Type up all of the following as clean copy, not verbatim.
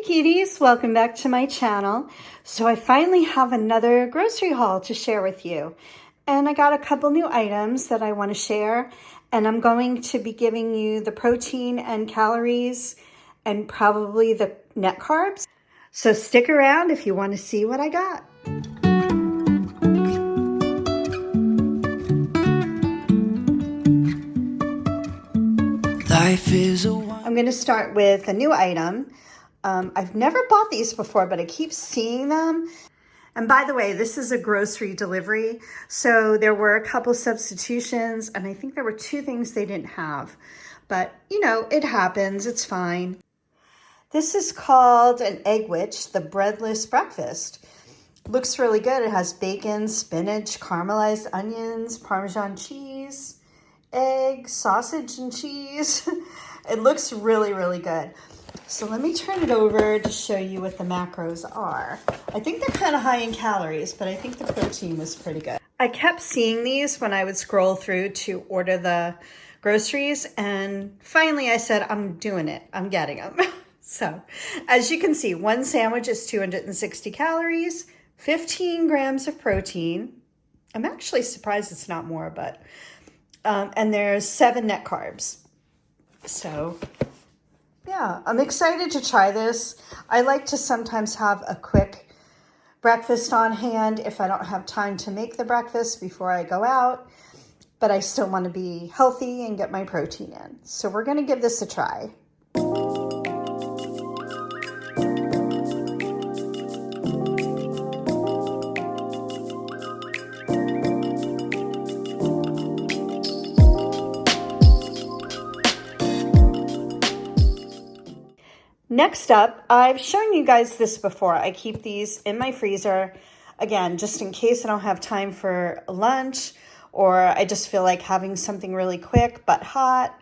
cuties, welcome back to my channel. So I finally have another grocery haul to share with you. And I got a couple new items that I want to share. And I'm going to be giving you the protein and calories and probably the net carbs. So stick around if you want to see what I got. I'm going to start with a new item. I've never bought these before, but I keep seeing them. And by the way, this is a grocery delivery. So there were a couple substitutions, and I think there were two things they didn't have. But, you know, it happens. It's fine. This is called an egg witch, the breadless breakfast. Looks really good. It has bacon, spinach, caramelized onions, Parmesan cheese, egg, sausage, and cheese. It looks really, really good. So let me turn it over to show you what the macros are. I think they're kind of high in calories, but I think the protein was pretty good. I kept seeing these when I would scroll through to order the groceries, and finally I said, I'm doing it. I'm getting them. So as you can see, one sandwich is 260 calories, 15 grams of protein. I'm actually surprised it's not more, but, and there's 7 net carbs. So yeah, I'm excited to try this. I like to sometimes have a quick breakfast on hand if I don't have time to make the breakfast before I go out, but I still want to be healthy and get my protein in. So we're going to give this a try. Next up, I've shown you guys this before. I keep these in my freezer, again, just in case I don't have time for lunch or I just feel like having something really quick but hot.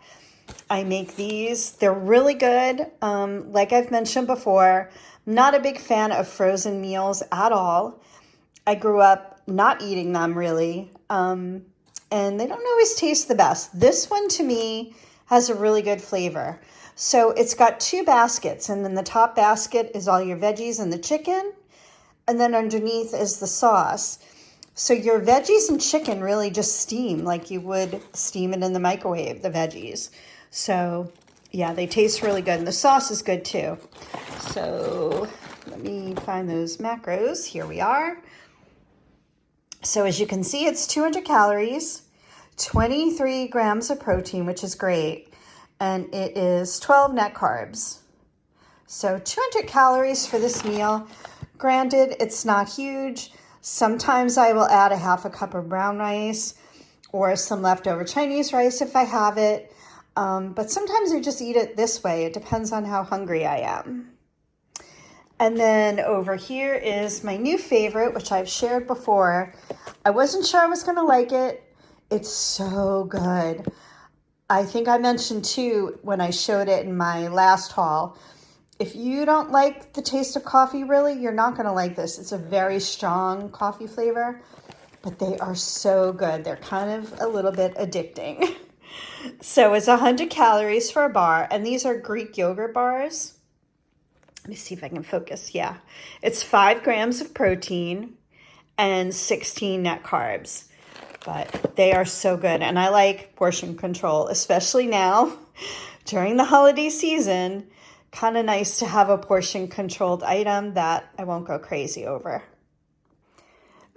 I make these. They're really good. Like I've mentioned before, I'm not a big fan of frozen meals at all. I grew up not eating them really, and they don't always taste the best. This one to me has a really good flavor. So it's got 2 baskets, and then the top basket is all your veggies and the chicken, and then underneath is the sauce. So your veggies and chicken really just steam like you would steam it in the microwave, the veggies. So yeah, they taste really good, and the sauce is good too. So let me find those macros. Here we are. So as you can see, it's 200 calories, 23 grams of protein, which is great. And it is 12 net carbs. So 200 calories for this meal. Granted, it's not huge. Sometimes I will add a half a cup of brown rice or some leftover Chinese rice if I have it. But sometimes I just eat it this way. It depends on how hungry I am. And then over here is my new favorite, which I've shared before. I wasn't sure I was going to like it. It's so good. I think I mentioned too when I showed it in my last haul, if you don't like the taste of coffee really, you're not going to like this. It's a very strong coffee flavor, but they are so good. They're kind of a little bit addicting. So it's 100 calories for a bar, and these are Greek yogurt bars. Let me see if I can focus. Yeah, it's 5 grams of protein and 16 net carbs. But they are so good, and I like portion control, especially now during the holiday season. Kind of nice to have a portion controlled item that I won't go crazy over.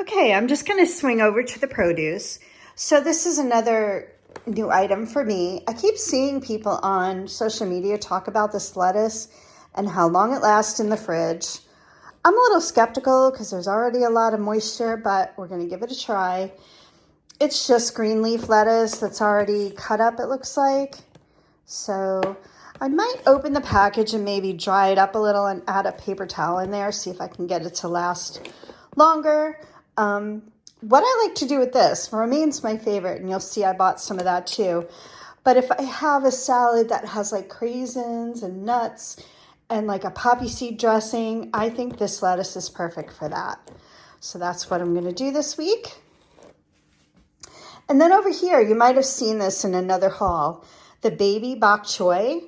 Okay, I'm just going to swing over to the produce. So this is another new item for me. I keep seeing people on social media talk about this lettuce and how long it lasts in the fridge. I'm a little skeptical because there's already a lot of moisture, but we're going to give it a try. It's just green leaf lettuce that's already cut up, it looks like. So I might open the package and maybe dry it up a little and add a paper towel in there, see if I can get it to last longer. What I like to do with this, romaine's my favorite, and you'll see I bought some of that too. But if I have a salad that has like craisins and nuts and like a poppy seed dressing, I think this lettuce is perfect for that. So that's what I'm going to do this week. And then over here, you might have seen this in another haul, the baby bok choy.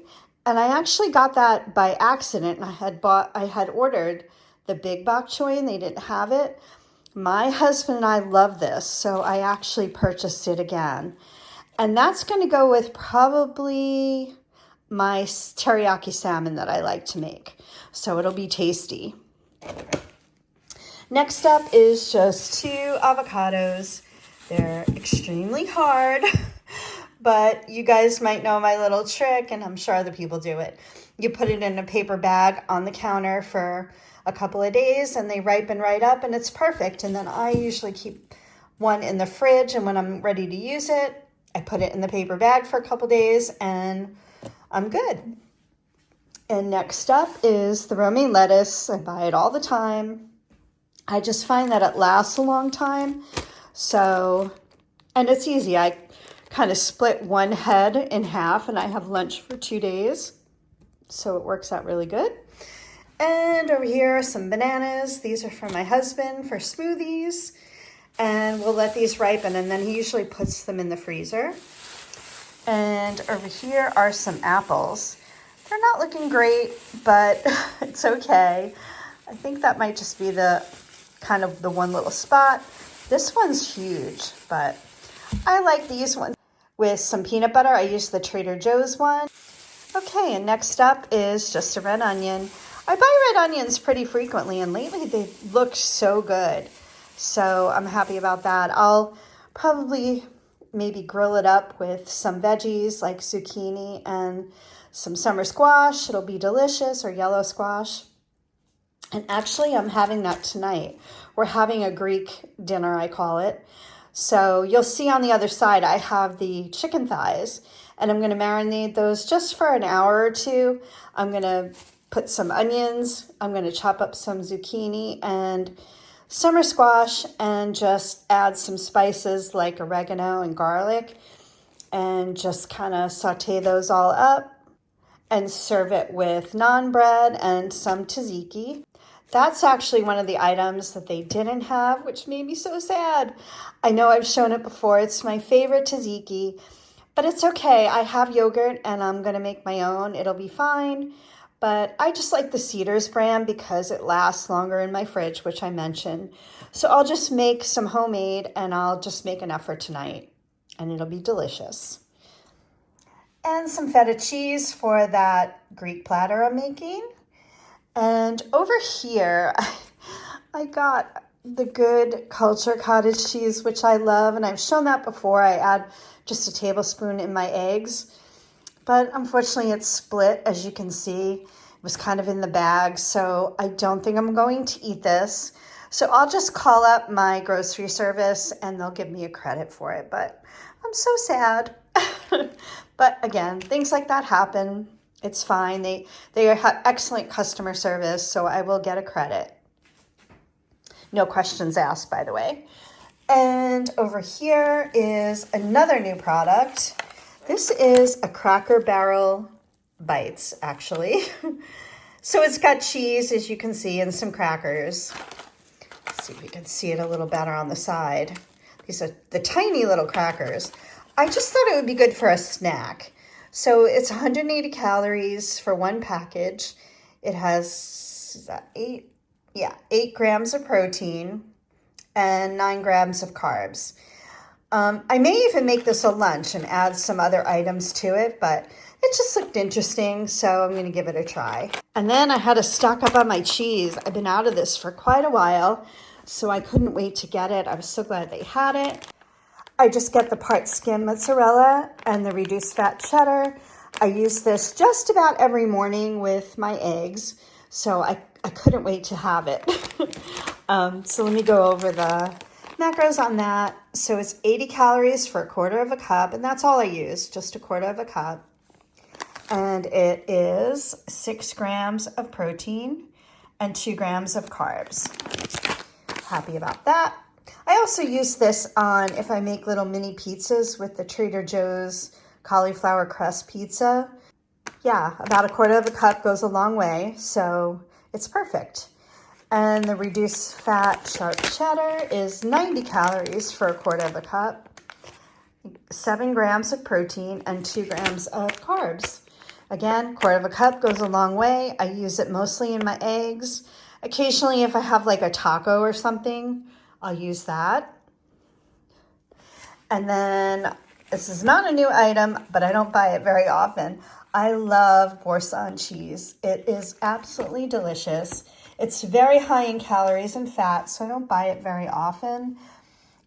And I actually got that by accident. I had ordered the big bok choy and they didn't have it. My husband and I love this, so I actually purchased it again. And that's going to go with probably my teriyaki salmon that I like to make. So it'll be tasty. Next up is just 2 avocados. They're extremely hard, but you guys might know my little trick, and I'm sure other people do it. You put it in a paper bag on the counter for a couple of days, and they ripen right up, and it's perfect. And then I usually keep one in the fridge, and when I'm ready to use it, I put it in the paper bag for a couple days, and I'm good. And next up is the romaine lettuce. I buy it all the time. I just find that it lasts a long time. So, and it's easy. I kind of split one head in half and I have lunch for 2 days. So it works out really good. And over here are some bananas. These are for my husband for smoothies. And we'll let these ripen, and then he usually puts them in the freezer. And over here are some apples. They're not looking great, but it's okay. I think that might just be the kind of the one little spot. This one's huge, but I like these ones. With some peanut butter, I use the Trader Joe's one. Okay, and next up is just a red onion. I buy red onions pretty frequently, and lately they've looked so good. So I'm happy about that. I'll probably maybe grill it up with some veggies like zucchini and some summer squash. It'll be delicious, or yellow squash. And actually, I'm having that tonight. We're having a Greek dinner, I call it. So you'll see on the other side, I have the chicken thighs, and I'm going to marinate those just for an hour or two. I'm going to put some onions. I'm going to chop up some zucchini and summer squash and just add some spices like oregano and garlic and just kind of saute those all up and serve it with naan bread and some tzatziki. That's actually one of the items that they didn't have, which made me so sad. I know I've shown it before. It's my favorite tzatziki, but it's okay. I have yogurt and I'm going to make my own. It'll be fine. But I just like the Cedars brand because it lasts longer in my fridge, which I mentioned. So I'll just make some homemade, and I'll just make enough for tonight, and it'll be delicious. And some feta cheese for that Greek platter I'm making. And over here, I got the Good Culture cottage cheese, which I love, and I've shown that before. I add just a tablespoon in my eggs. But unfortunately, it's split, as you can see. It was kind of in the bag, so I don't think I'm going to eat this. So I'll just call up my grocery service, and they'll give me a credit for it. But I'm so sad. But again, things like that happen. It's fine. They have excellent customer service, so I will get a credit. No questions asked, by the way. And over here is another new product. This is a Cracker Barrel Bites, actually. So it's got cheese, as you can see, and some crackers. Let's see if we can see it a little better on the side. These are the tiny little crackers. I just thought it would be good for a snack. So it's 180 calories for one package. It has, is that 8? Yeah, 8 grams of protein and 9 grams of carbs. I may even make this a lunch and add some other items to it, but it just looked interesting, so I'm going to give it a try. And then I had to stock up on my cheese. I've been out of this for quite a while, so I couldn't wait to get it. I was so glad they had it. I just get the part skim mozzarella and the reduced fat cheddar. I use this just about every morning with my eggs, so I couldn't wait to have it. So let me go over the macros on that. So it's 80 calories for a quarter of a cup, and that's all I use, just a quarter of a cup. And it is 6 grams of protein and 2 grams of carbs. Happy about that. I also use this on if I make little mini pizzas with the Trader Joe's cauliflower crust pizza. Yeah, about a quarter of a cup goes a long way, so it's perfect. And the reduced fat sharp cheddar is 90 calories for a quarter of a cup, 7 grams of protein, and 2 grams of carbs. Again, 1/4 cup goes a long way. I use it mostly in my eggs. Occasionally, if I have like a taco or something, I'll use that. And then, this is not a new item, but I don't buy it very often. I love Boursin cheese. It is absolutely delicious. It's very high in calories and fat, so I don't buy it very often.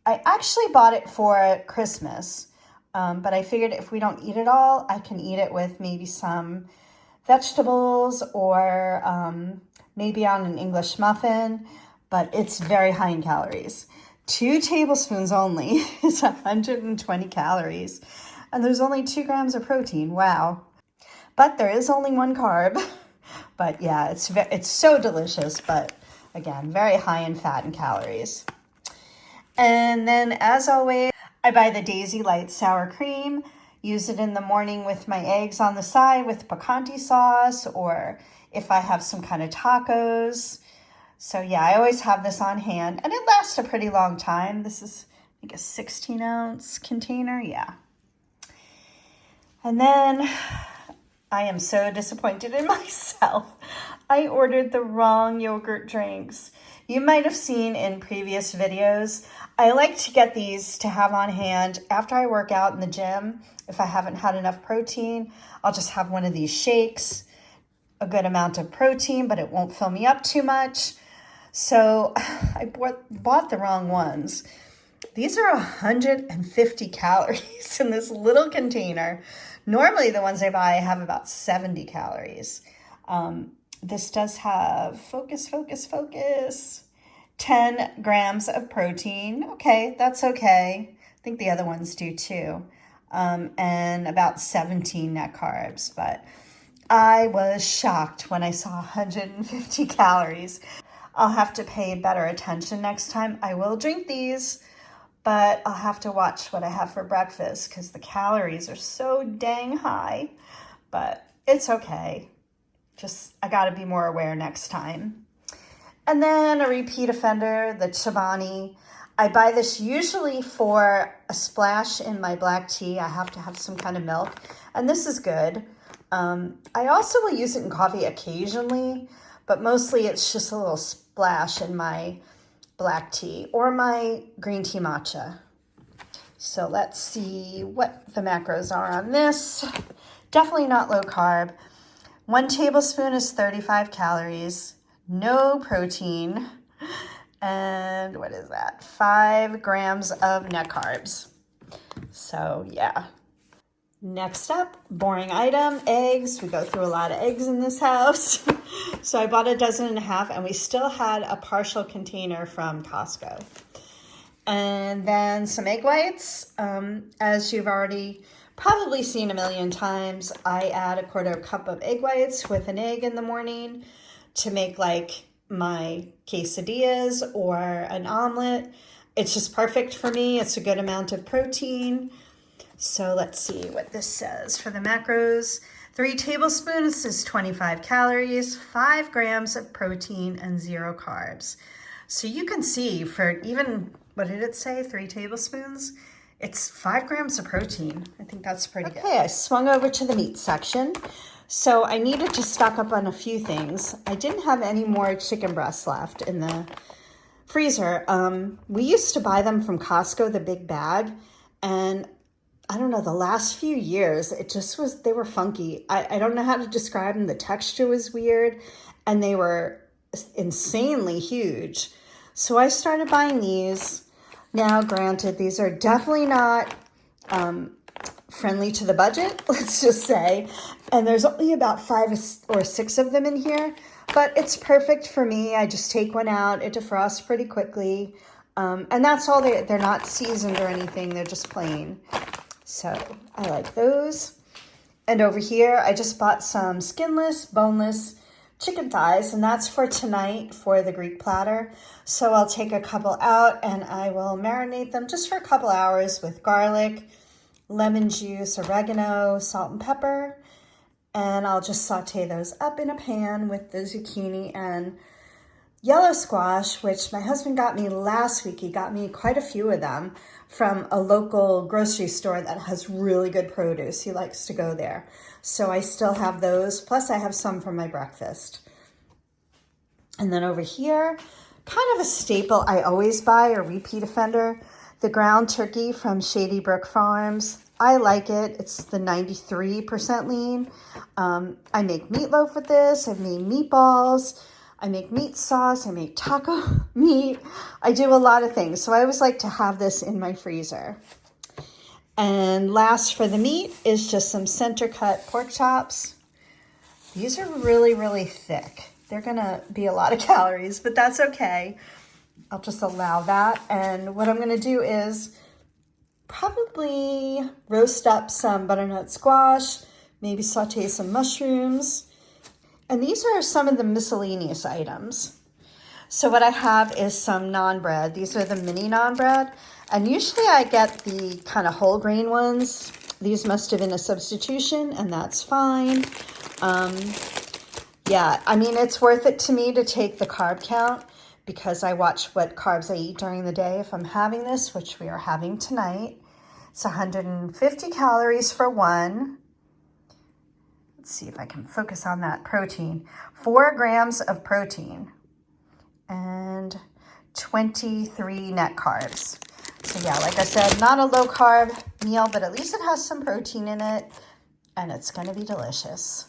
I actually bought it for Christmas, but I figured if we don't eat it all, I can eat it with maybe some vegetables or maybe on an English muffin, but it's very high in calories. 2 tablespoons only is 120 calories, and there's only 2 grams of protein. Wow. But there is only 1 carb. But yeah, it's so delicious, but again, very high in fat and calories. And then, as always, I buy the Daisy Light sour cream, use it in the morning with my eggs on the side with picante sauce, or if I have some kind of tacos. So yeah, I always have this on hand, and it lasts a pretty long time. This is like a 16-ounce container, yeah. And then I am so disappointed in myself. I ordered the wrong yogurt drinks. You might have seen in previous videos, I like to get these to have on hand after I work out in the gym. If I haven't had enough protein, I'll just have one of these shakes, a good amount of protein, but it won't fill me up too much. So I bought the wrong ones. These are 150 calories in this little container. Normally the ones I buy have about 70 calories. This does have, focus, 10 grams of protein. Okay, that's okay. I think the other ones do too. And about 17 net carbs. But I was shocked when I saw 150 calories. I'll have to pay better attention next time. I will drink these, but I'll have to watch what I have for breakfast because the calories are so dang high. But it's okay. Just, I gotta be more aware next time. And then a repeat offender, the Chobani. I buy this usually for a splash in my black tea. I have to have some kind of milk, and this is good. I also will use it in coffee occasionally, but mostly it's just a little splash in my black tea or my green tea matcha. So let's see what the macros are on this. Definitely not low carb. 1 tablespoon is 35 calories, no protein, and what is that? 5 grams of net carbs. So yeah. Next up, boring item, eggs. We go through a lot of eggs in this house. So I bought 1.5 dozen, and we still had a partial container from Costco. And then some egg whites. As you've already probably seen a million times, I add 1/4 cup of egg whites with an egg in the morning to make like my quesadillas or an omelet. It's just perfect for me. It's a good amount of protein. So let's see what this says for the macros. 3 tablespoons is 25 calories, 5 grams of protein, and 0 carbs. So you can see for even, what did it say, 3 tablespoons? It's 5 grams of protein. I think that's pretty good. Okay, I swung over to the meat section. So I needed to stock up on a few things. I didn't have any more chicken breasts left in the freezer. We used to buy them from Costco, the big bag, and I don't know, the last few years, they were funky. I don't know how to describe them. The texture was weird, and they were insanely huge. So I started buying these. Now, granted, these are definitely not friendly to the budget, let's just say. And there's only about 5 or 6 of them in here, but it's perfect for me. I just take one out, it defrosts pretty quickly. And that's all they're not seasoned or anything, they're just plain. So I like those. And over here, I just bought some skinless, boneless chicken thighs, and that's for tonight for the Greek platter. So I'll take a couple out and I will marinate them just for a couple hours with garlic, lemon juice, oregano, salt and pepper. And I'll just saute those up in a pan with the zucchini and yellow squash, which my husband got me last week. He got me quite a few of them from a local grocery store that has really good produce. He likes to go there. So I still have those. Plus I have some for my breakfast. And then over here, kind of a staple I always buy, a repeat offender, the ground turkey from Shady Brook Farms. I like it. It's the 93% lean. I make meatloaf with this. I've made meatballs. I make meat sauce. I make taco meat. I do a lot of things. So I always like to have this in my freezer. And last for the meat is just some center cut pork chops. These are really, really thick. They're gonna be a lot of calories, but that's okay. I'll just allow that. And what I'm gonna do is probably roast up some butternut squash, maybe saute some mushrooms. And these are some of the miscellaneous items. So what I have is some naan bread. These are the mini naan bread. And usually I get the kind of whole grain ones. These must have been a substitution, and that's fine. Yeah, I mean, it's worth it to me to take the carb count because I watch what carbs I eat during the day. If I'm having this, which we are having tonight, it's 150 calories for one. Let's see if I can focus on that protein. 4 grams of protein and 23 net carbs. So yeah, like I said, not a low carb meal, but at least it has some protein in it and it's gonna be delicious.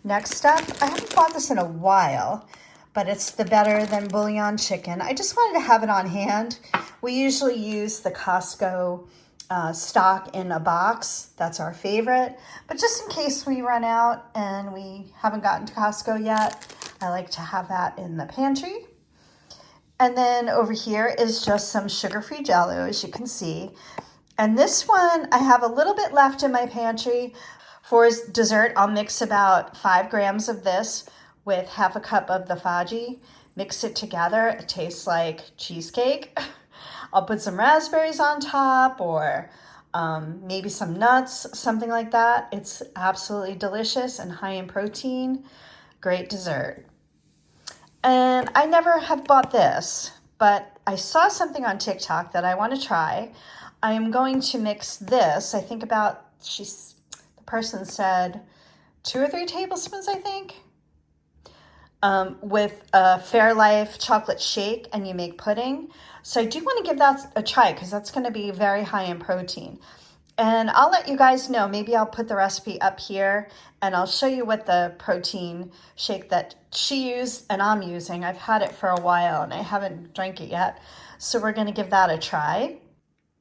Next up, I haven't bought this in a while, but it's the Better Than Bouillon chicken. I just wanted to have it on hand. We usually use the Costco stock in a box. That's our favorite. But just in case we run out and we haven't gotten to Costco yet, I like to have that in the pantry. And then over here is just some sugar-free Jell-O, as you can see. And this one, I have a little bit left in my pantry. For dessert, I'll mix about 5 grams of this with half a cup of the Fudgy. Mix it together. It tastes like cheesecake. I'll put some raspberries on top or maybe some nuts, something like that. It's absolutely delicious and high in protein. Great dessert. And I never have bought this, but I saw something on TikTok that I want to try. I am going to mix this, I think about, the person said 2 or 3 tablespoons, I think, with a Fairlife chocolate shake, and you make pudding. So I do want to give that a try because that's going to be very high in protein. And I'll let you guys know. Maybe I'll put the recipe up here and I'll show you what the protein shake that she used and I'm using. I've had it for a while and I haven't drank it yet. So we're going to give that a try.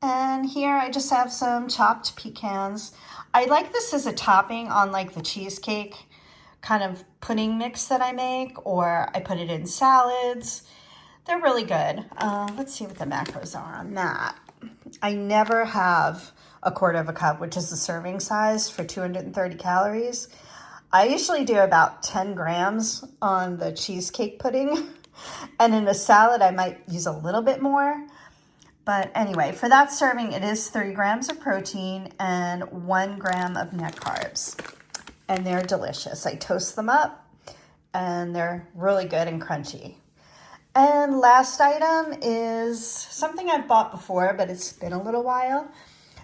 And here I just have some chopped pecans. I like this as a topping on like the cheesecake kind of pudding mix that I make, or I put it in salads. They're really good. Let's see what the macros are on that. I never have a quarter of a cup, which is the serving size for 230 calories. I usually do about 10 grams on the cheesecake pudding. And in a salad, I might use a little bit more. But anyway, for that serving, it is 3 grams of protein and 1 gram of net carbs. And they're delicious. I toast them up and they're really good and crunchy. And last item is something I've bought before, but it's been a little while.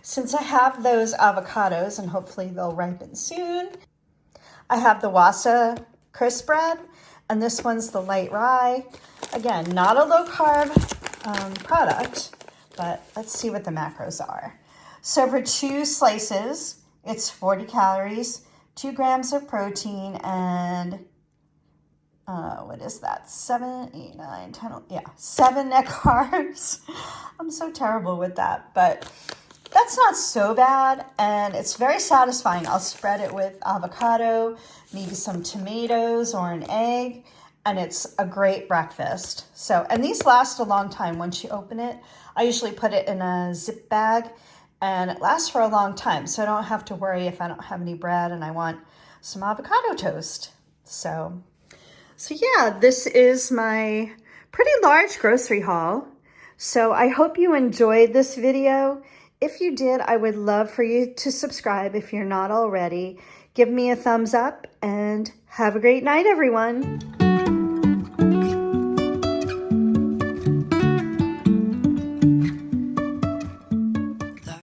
Since I have those avocados, and hopefully they'll ripen soon, I have the Wasa crisp bread, and this one's the light rye. Again, not a low carb product, but let's see what the macros are. So for 2 slices, it's 40 calories, 2 grams of protein, and what is that? 7, 8, 9, 10, yeah, 7 net carbs. I'm so terrible with that, but that's not so bad, and it's very satisfying. I'll spread it with avocado, maybe some tomatoes or an egg, and it's a great breakfast. So, and these last a long time once you open it. I usually put it in a zip bag, and it lasts for a long time, so I don't have to worry if I don't have any bread and I want some avocado toast. So yeah, this is my pretty large grocery haul. So I hope you enjoyed this video. If you did, I would love for you to subscribe if you're not already. Give me a thumbs up and have a great night, everyone.